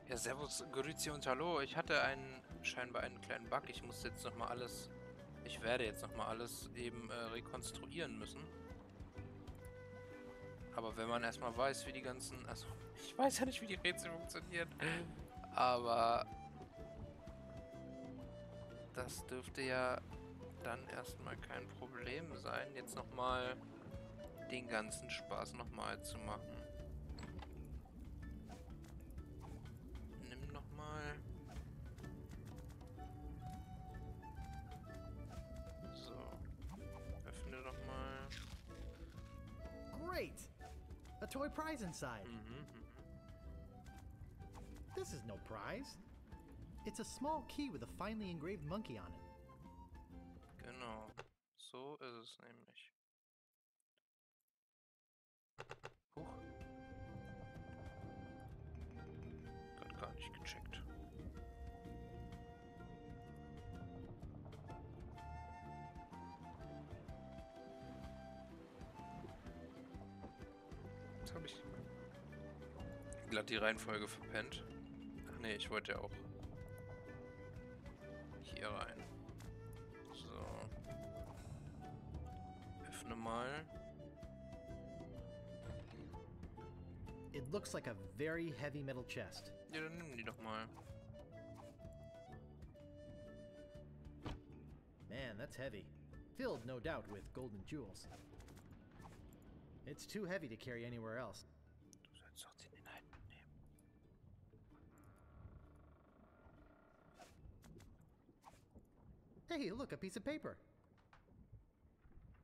Ja, servus, Grüezi und hallo. Ich hatte scheinbar einen kleinen Bug. Ich muss jetzt nochmal alles, ich werde jetzt nochmal alles eben rekonstruieren müssen. Aber wenn man erstmal weiß, wie die ganzen, also ich weiß ja nicht, wie die Rätsel funktionieren, aber das dürfte ja dann erstmal kein Problem sein, jetzt nochmal den ganzen Spaß nochmal zu machen. Nimm nochmal. So, öffne doch mal. Great! A toy prize inside. Mhm, mhm. This is no prize. It's a small key with a finely engraved monkey on it. Genau. So ist es nämlich. Huch, grad gar nicht gecheckt. Jetzt habe ich glatt die Reihenfolge verpennt. Ach nee, ich wollte ja auch hier rein. So. Öffne mal. It looks like a very heavy metal chest. Ja, dann nimm die doch mal. Man, that's heavy. Filled, no doubt, with golden jewels. It's too heavy to carry anywhere else. Du sollst doch den Inhalt mitnehmen. Hey, look, a piece of paper.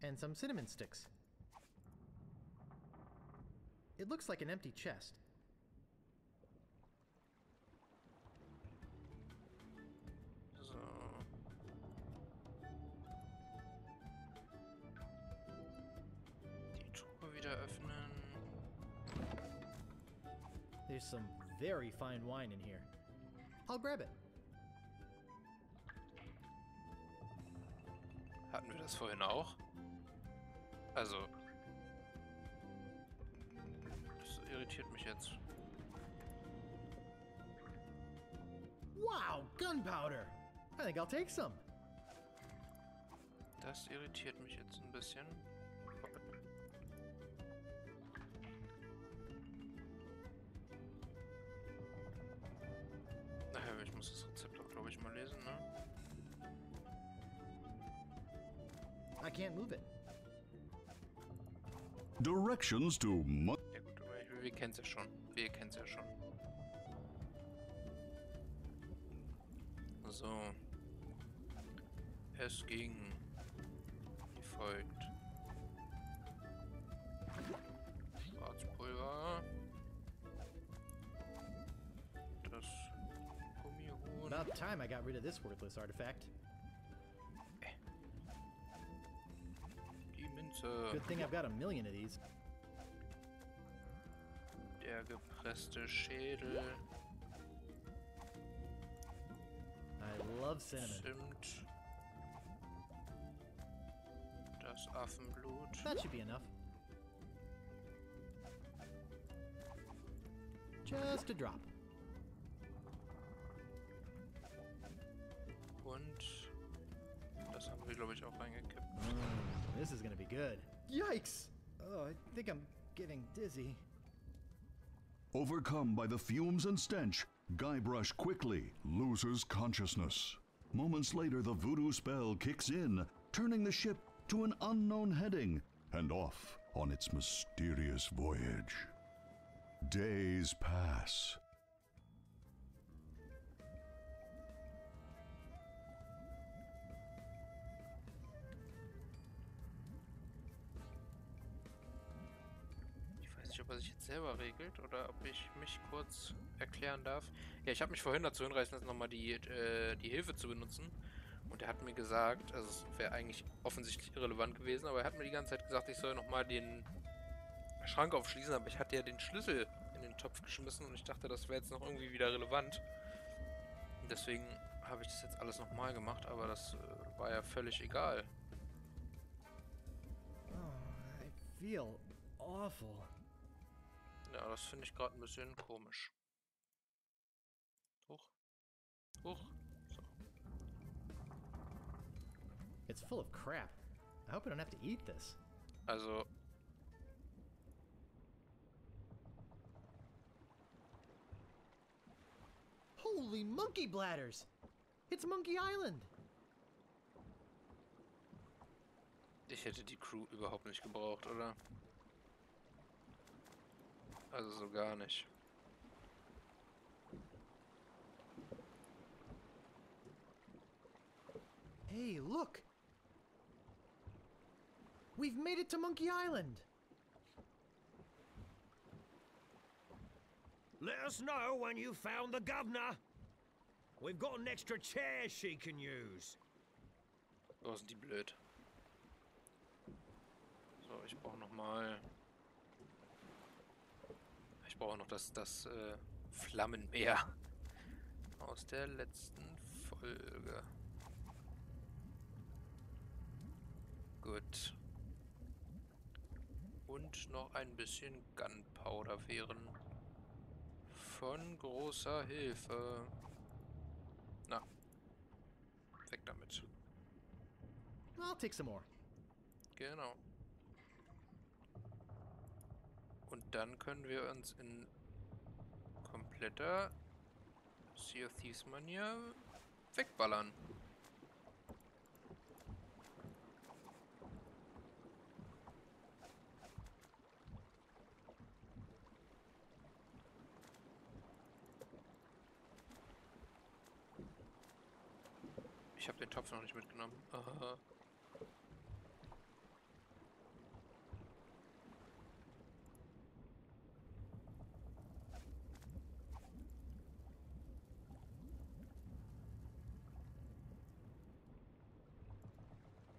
And some cinnamon sticks. It looks like an empty chest. So. Die Truhe wieder öffnen. There's some very fine wine in here. I'll grab it. Hatten wir das vorhin auch? Also. Das irritiert mich jetzt. Wow, gunpowder! I think I'll take some. Das irritiert mich jetzt ein bisschen. Naja, ich muss das Rezept auch, glaube ich, mal lesen, ne? I can't move it. Directions to Ja gut, aber wir kennen es ja schon. Wir kennen es ja schon. So. Es ging wie folgt. Schwarzpulver. Das Gummihuhn. About time I got rid of this worthless artifact. Die Minze. Good thing I've got a million of these. Der gepresste Schädel. I love cinnamon. Zimt. Das Affenblut. That should be enough. Just a drop. Und das haben wir, glaube ich, auch reingekippt. This is gonna be good. Yikes! Oh, I think I'm getting dizzy. Overcome by the fumes and stench, Guybrush quickly loses consciousness. Moments later, the voodoo spell kicks in, turning the ship to an unknown heading and off on its mysterious voyage. Days pass. Ich weiß nicht, ob er sich jetzt selber regelt oder ob ich mich kurz erklären darf. Ja, ich habe mich vorhin dazu hinreißen lassen, nochmal die Hilfe zu benutzen. Und er hat mir gesagt, also es wäre eigentlich offensichtlich irrelevant gewesen, aber er hat mir die ganze Zeit gesagt, ich soll nochmal den Schrank aufschließen, aber ich hatte ja den Schlüssel in den Topf geschmissen und ich dachte, das wäre jetzt noch irgendwie wieder relevant. Und deswegen habe ich das jetzt alles nochmal gemacht, aber das war ja völlig egal. Oh, I feel awful. Ja, das finde ich gerade ein bisschen komisch. Huch. So. It's full of crap. I hope I don't have to eat this. Also... Holy monkey bladders! It's Monkey Island! Ich hätte die Crew überhaupt nicht gebraucht, oder? Also so gar nicht. Hey, look! We've made it to Monkey Island! Let us know when you found the governor. We've got an extra chair she can use. Oh, sind die blöd. So, ich brauche nochmal... Ich brauche noch das Flammenmeer aus der letzten Folge. Gut. Und noch ein bisschen Gunpowder wären von großer Hilfe. Na, weg damit. I'll take some more. Genau. Und dann können wir uns in kompletter Sea of Thieves Manier wegballern. Ich habe den Topf noch nicht mitgenommen. Aha.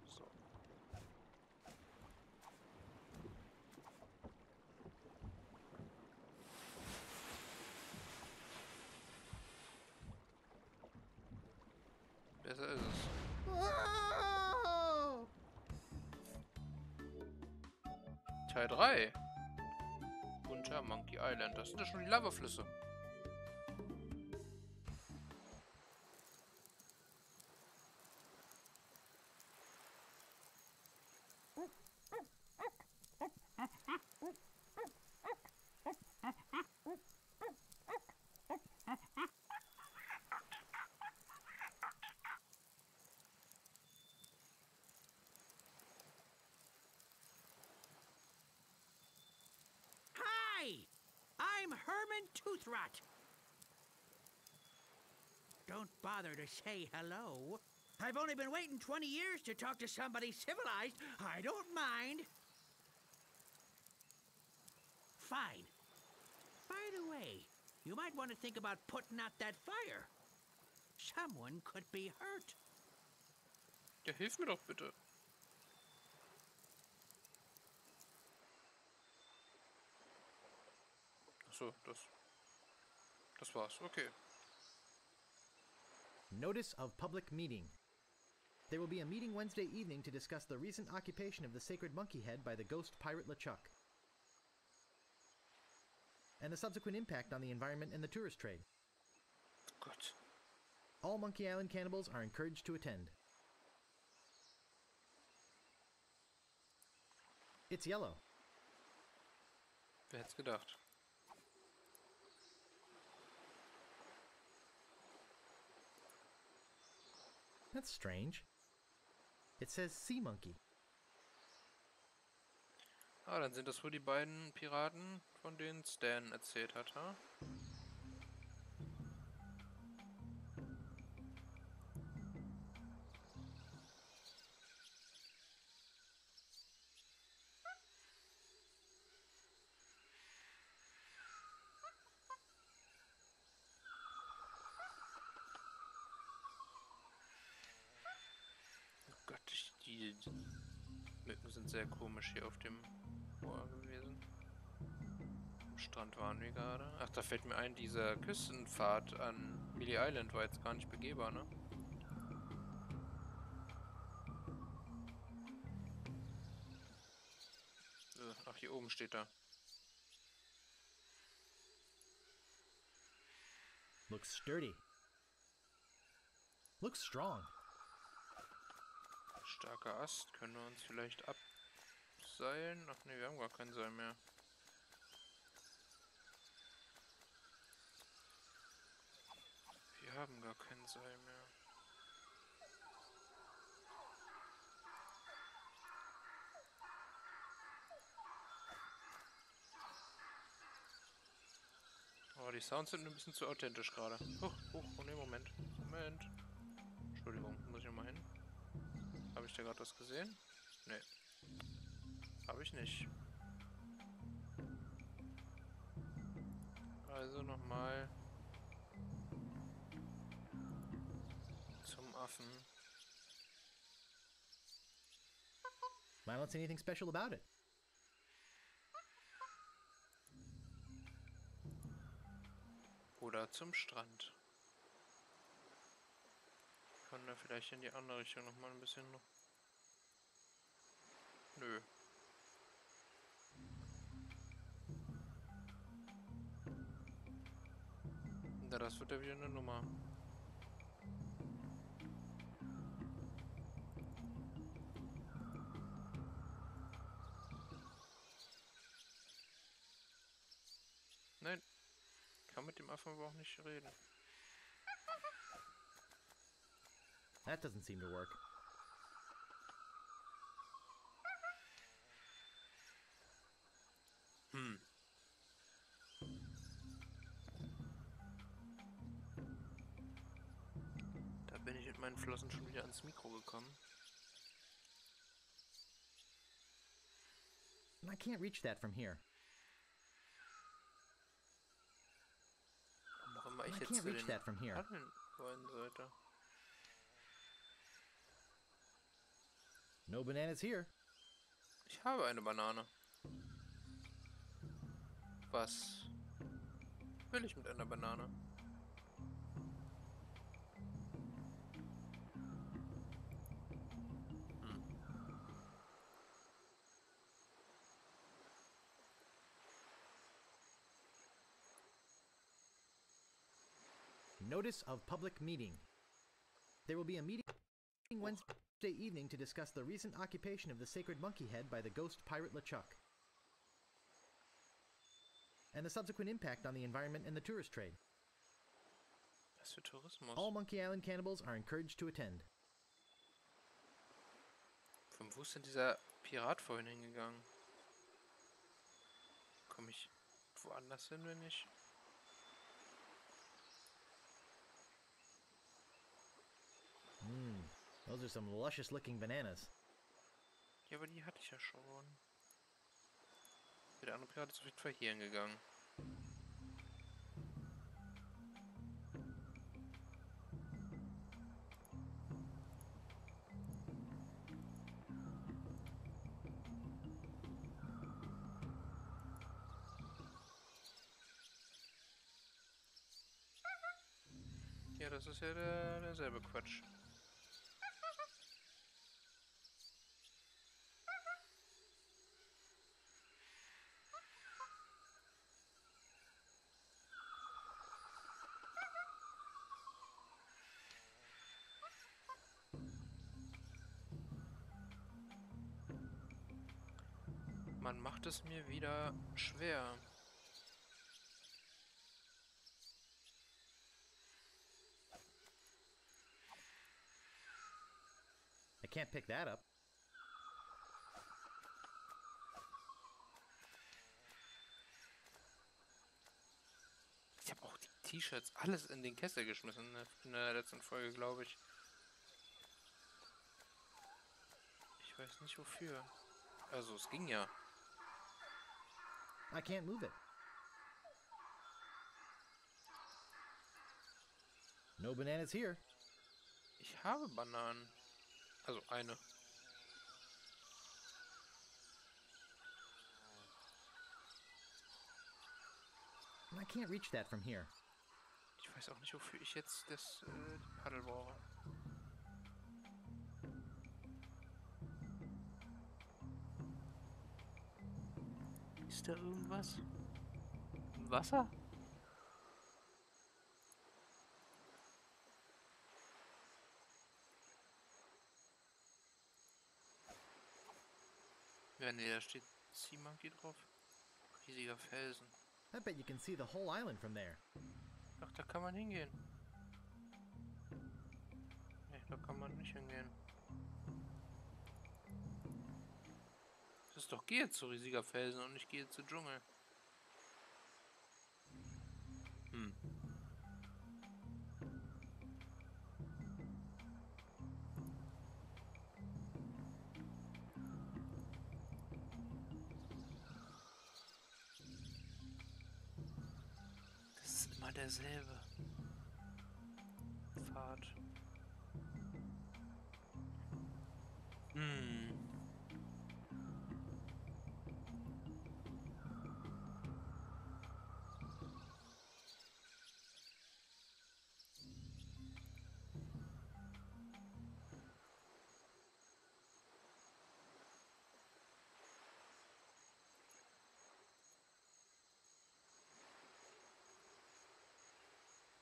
So. Besser ist es. Whoa! Teil 3. Unter Monkey Island. Das sind ja schon die Lavaflüsse. Hi! I'm Herman Toothrot. Don't bother to say hello. I've only been waiting 20 years to talk to somebody civilized. I don't mind. Fine. By the way, you might want to think about putting out that fire. Someone could be hurt. Ja, hilf mir doch bitte. Achso, das war's. Okay. Notice of public meeting. There will be a meeting Wednesday evening to discuss the recent occupation of the sacred monkey head by the ghost pirate LeChuck, and the subsequent impact on the environment and the tourist trade. Gott. All Monkey Island cannibals are encouraged to attend. It's yellow. Wer hätte es gedacht? That's strange. It says sea monkey. Ah, dann sind das wohl die beiden Piraten, von denen Stan erzählt hat, ha? Oh Gott, die Mücken sind sehr komisch hier auf dem Hoher gewesen. Am Strand waren wir gerade. Ach, da fällt mir ein, dieser Küstenpfad an Mealy Island war jetzt gar nicht begehbar, ne? Ach, hier oben steht er. Looks sturdy. Looks strong. Starker Ast. Können wir uns vielleicht abseilen? Ach ne, wir haben gar kein Seil mehr. Wir haben gar kein Seil mehr. Oh, die Sounds sind ein bisschen zu authentisch gerade. Oh ne, Moment. Moment. Entschuldigung, muss ich mal hin. Habe ich da gerade was gesehen? Ne. Habe ich nicht. Also nochmal zum Affen. I don't see anything special about it. Oder zum Strand. Können wir vielleicht in die andere Richtung nochmal ein bisschen noch. Nö. Na, das wird ja wieder eine Nummer. Nein. Kann mit dem Affen aber auch nicht reden. That doesn't seem to work. Da bin ich mit meinen Flossen schon wieder ans Mikro gekommen. I can't reach that from here. Warum auch immer ich I jetzt can't zu reach den that from here. paddeln wollen sollte. No bananas here. Ich habe eine Banane. Was will ich mit einer Banane? Notice of public meeting. There will be a meeting Wednesday evening to discuss the recent occupation of the sacred monkey head by the ghost pirate LeChuck, and the subsequent impact on the environment and the tourist trade. Was für Tourismus? All Monkey Island cannibals are encouraged to attend. Von wo ist denn dieser Pirat vorhin hingegangen? Komme ich woanders hin, wenn ich... Those are some luscious looking bananas. Ja, aber die hatte ich ja schon. Der andere Pirat ist auf jeden Fall hier hingegangen. Ja, das ist ja derselbe Quatsch. Man macht es mir wieder schwer. I can't pick that up. Ich habe auch die T-Shirts alles in den Kessel geschmissen in der letzten Folge, glaube ich. Ich weiß nicht wofür. Also es ging ja. I can't move it. No bananas here. Ich habe Bananen. Also eine. I can't reach that from here. Ich weiß auch nicht, wofür ich jetzt die Paddel brauche. Ist da irgendwas? Wasser? Ja, nee, da steht Sea Monkey drauf. Riesiger Felsen. I bet you can see the whole island from there. Ach, da kann man hingehen. Nee, da kann man nicht hingehen. Das ist doch, geh jetzt zu riesiger Felsen und ich gehe zu Dschungel. Hm. Das ist immer derselbe Pfad. Hm.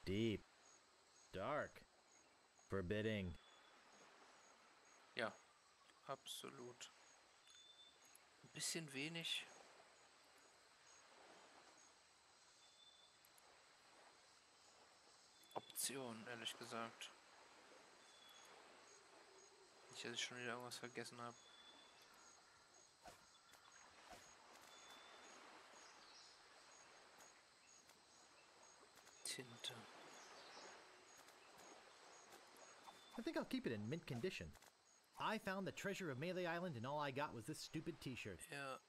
Deep. Dark. Forbidding. Ja, absolut. Ein bisschen wenig. Option, ehrlich gesagt. Nicht, dass ich schon wieder irgendwas vergessen habe. Tinte. I think I'll keep it in mint condition. I found the treasure of Melee Island and all I got was this stupid t-shirt. Ja,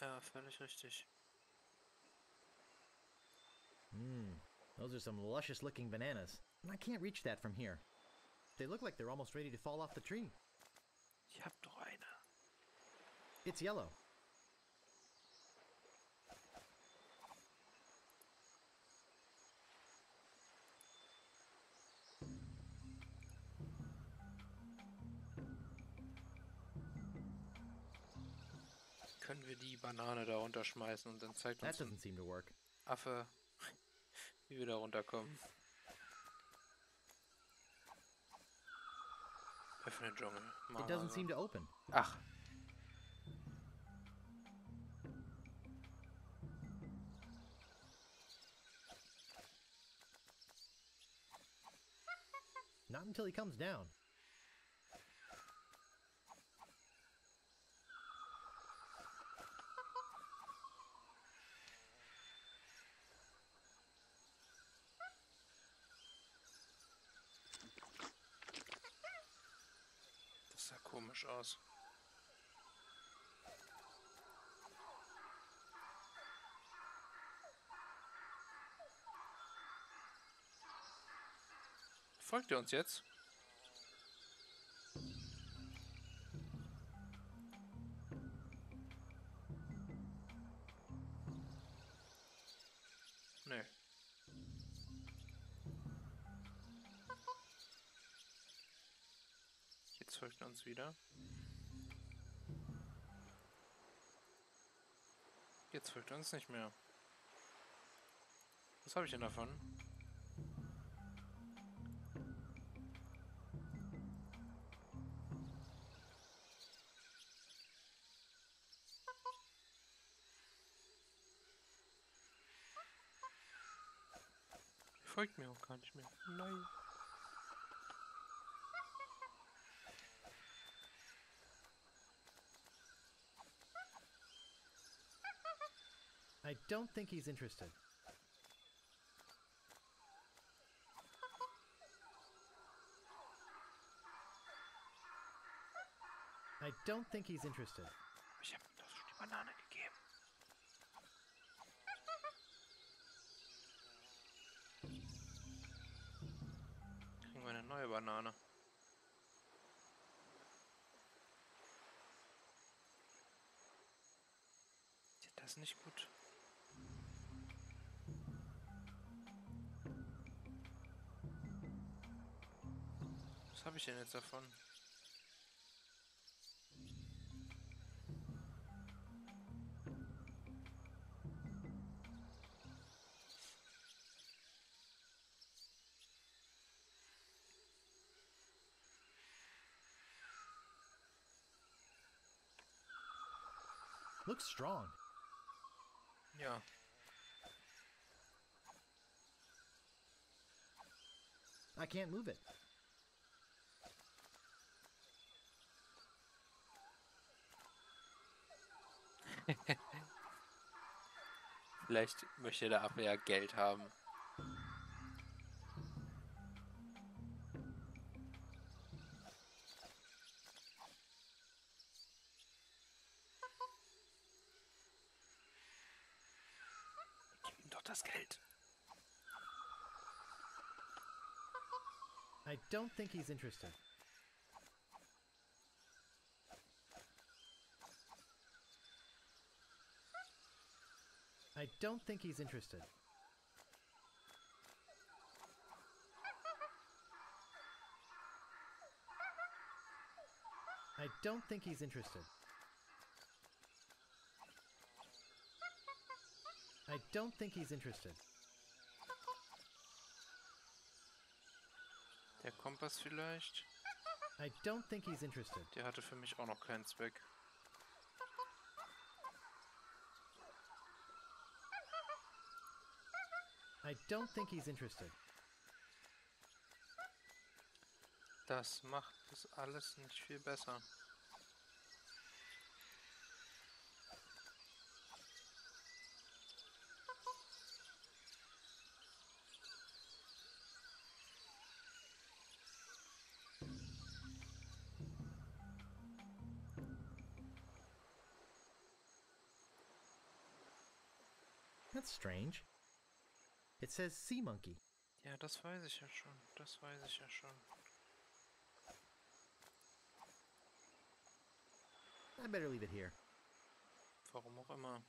ja, völlig richtig. Those are some luscious looking bananas. And I can't reach that from here. They look like they're almost ready to fall off the tree. Ich hab doch eine. It's yellow. Können wir die Banane da runterschmeißen und dann zeigt That uns ein doesn't seem to work. Affe, wie wir da runterkommen. Öffne Dschungel. It doesn't seem to open. Ach. Not until he comes down. Das sah komisch aus. Folgt ihr uns jetzt? Nee. Jetzt folgt er uns wieder. Jetzt folgt er uns nicht mehr. Was habe ich denn davon? Folgt mir auch gar nicht mehr. Nein. I don't think he's interested. I don't think he's interested. Ich habe ihm doch schon die Banane gegeben. Kriegen wir eine neue Banane. Das ist nicht gut. Was habe ich denn jetzt davon? Looks strong. Ja. I can't move it. Vielleicht möchte der Affe ja Geld haben. Gib ihm doch das Geld. I don't think he's interested. I don't think he's interested. I don't think he's interested. I don't think he's interested. Der Kompass vielleicht? I don't think he's interested. Der hatte für mich auch noch keinen Zweck. I don't think he's interested. Das macht das alles nicht viel besser. That's strange. It says sea monkey. Ja, das weiß ich ja schon. Das weiß ich ja schon. I better leave it here. Warum auch immer.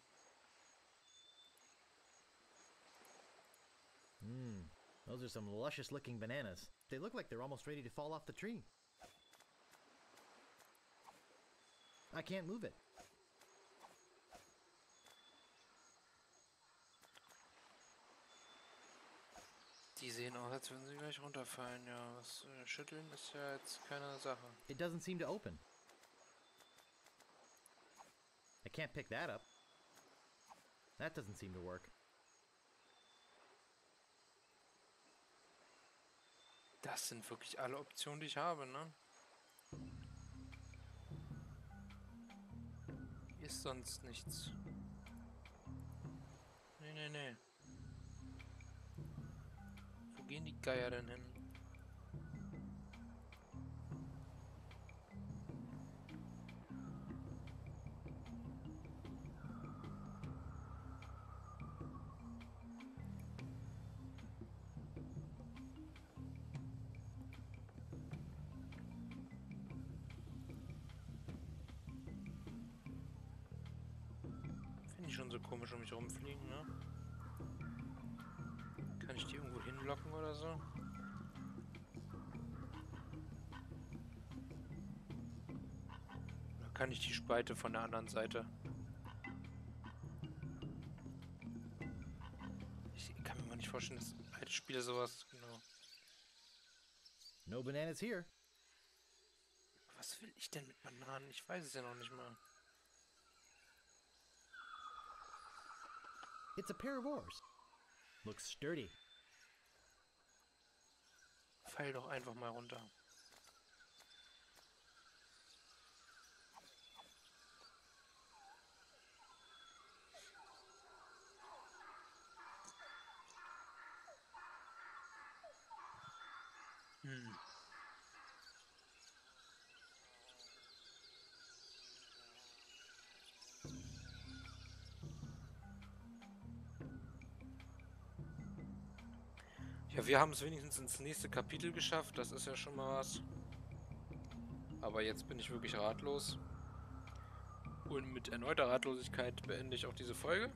Those are some luscious looking bananas. They look like they're almost ready to fall off the tree. I can't move it. Die sehen aus, als würden sie gleich runterfallen. Ja, was schütteln ist ja jetzt keine Sache. It doesn't seem to open. I can't pick that up. That doesn't seem to work. Das sind wirklich alle Optionen, die ich habe, ne? Hier ist sonst nichts. Nee, nee, nee. Wo gehen die Geier denn hin? Finde ich schon so komisch um mich rumfliegen, ne? Kann ich die irgendwo hinlocken oder so? Oder kann ich die Spalte von der anderen Seite? Ich kann mir mal nicht vorstellen, dass alte Spiele sowas... Genau. No bananas here. Was will ich denn mit Bananen? Ich weiß es ja noch nicht mal. It's a pair of oars. Looks sturdy. Fall doch einfach mal runter. Ja, wir haben es wenigstens ins nächste Kapitel geschafft. Das ist ja schon mal was. Aber jetzt bin ich wirklich ratlos. Und mit erneuter Ratlosigkeit beende ich auch diese Folge.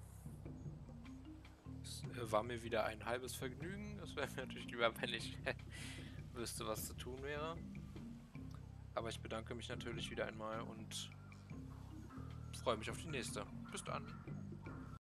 Es war mir wieder ein halbes Vergnügen. Das wäre mir natürlich lieber, wenn ich wüsste, was zu tun wäre. Aber ich bedanke mich natürlich wieder einmal und freue mich auf die nächste. Bis dann.